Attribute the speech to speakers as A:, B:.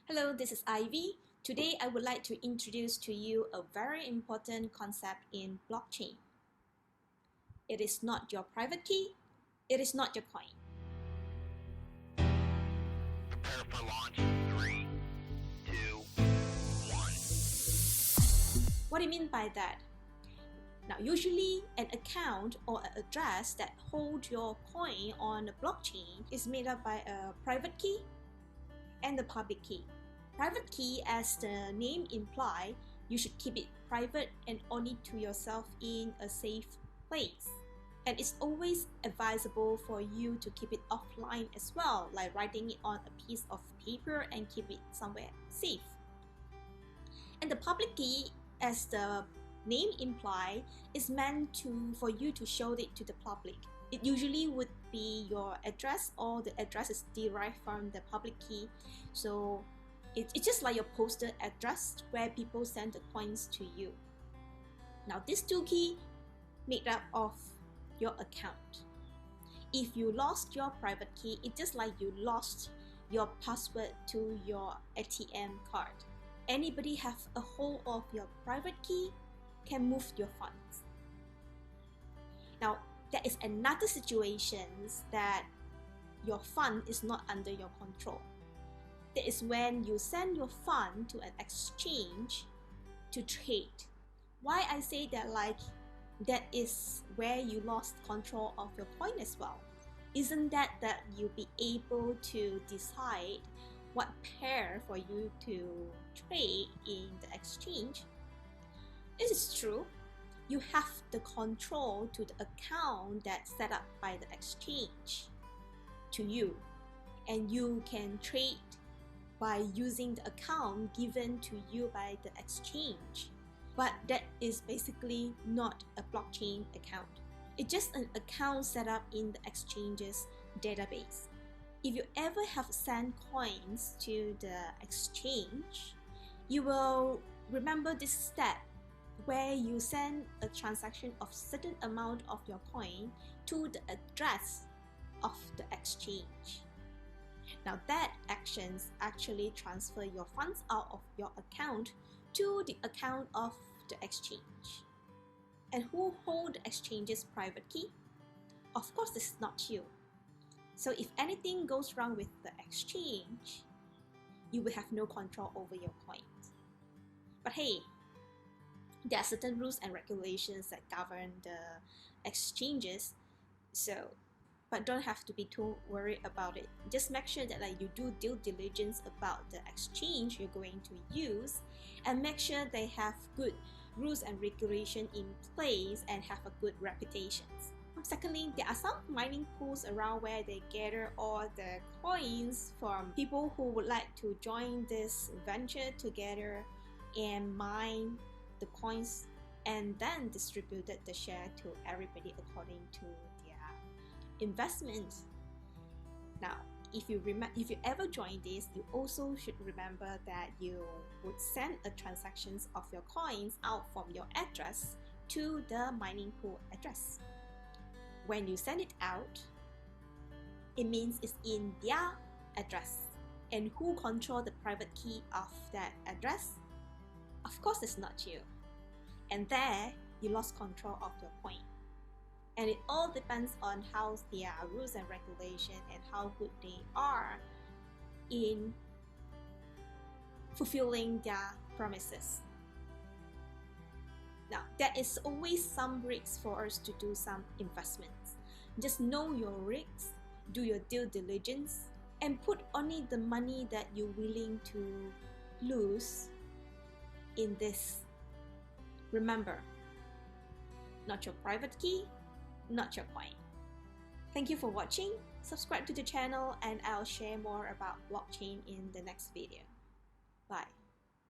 A: Hello, this is Ivy. Today I would like to introduce to you a very important concept in blockchain. It is not your private key, it is not your coin.
B: Prepare for launch. 3, 2, 1.
A: What do you mean by that? Now, usually an account or an address that holds your coin on the blockchain is made up by a private key and the public key. Private key, as the name implies, you should keep it private and only to yourself in a safe place. And it's always advisable for you to keep it offline as well, like writing it on a piece of paper and keep it somewhere safe. And the public key, as the name implies, is meant for you to show it to the public. It usually would be your address, or the address is derived from the public key. So it's just like your postal address where people send the coins to you. Now, these two keys made up of your account. If you lost your private key, it's just like you lost your password to your ATM card. Anybody have a hold of your private key can move your funds. Now, there is another situation that your fund is not under your control. That is when you send your fund to an exchange to trade. Why I say that, like, that is where you lost control of your coin as well. Isn't that you'll be able to decide what pair for you to trade in the exchange? This is true. You have the control to the account that's set up by the exchange to you, and you can trade by using the account given to you by the exchange. But that is basically not a blockchain account. It's just an account set up in the exchange's database. If you ever have sent coins to the exchange, you will remember this step where you send a transaction of certain amount of your coin to the address of the exchange. Now, that actions actually transfer your funds out of your account to the account of the exchange. And who hold the exchange's private key? Of course, it's not you. So if anything goes wrong with the exchange, you will have no control over your coins. But hey, there are certain rules and regulations that govern the exchanges, but don't have to be too worried about it. Just make sure that you do due diligence about the exchange you're going to use, and make sure they have good rules and regulation in place and have a good reputation. Secondly, there are some mining pools around where they gather all the coins from people who would like to join this venture together and mine the coins and then distributed the share to everybody according to their investments. Now, if you ever join this, you also should remember that you would send a transactions of your coins out from your address to the mining pool address. When you send it out, it means it's in their address. And who control the private key of that address? Of course, it's not you. And there, you lost control of your coin. And it all depends on how their rules and regulation and how good they are in fulfilling their promises. Now, there is always some risks for us to do some investments. Just know your risks, do your due diligence, and put only the money that you're willing to lose in this. Remember, not your private key, not your coin. Thank you for watching. Subscribe to the channel and I'll share more about blockchain in the next video. Bye.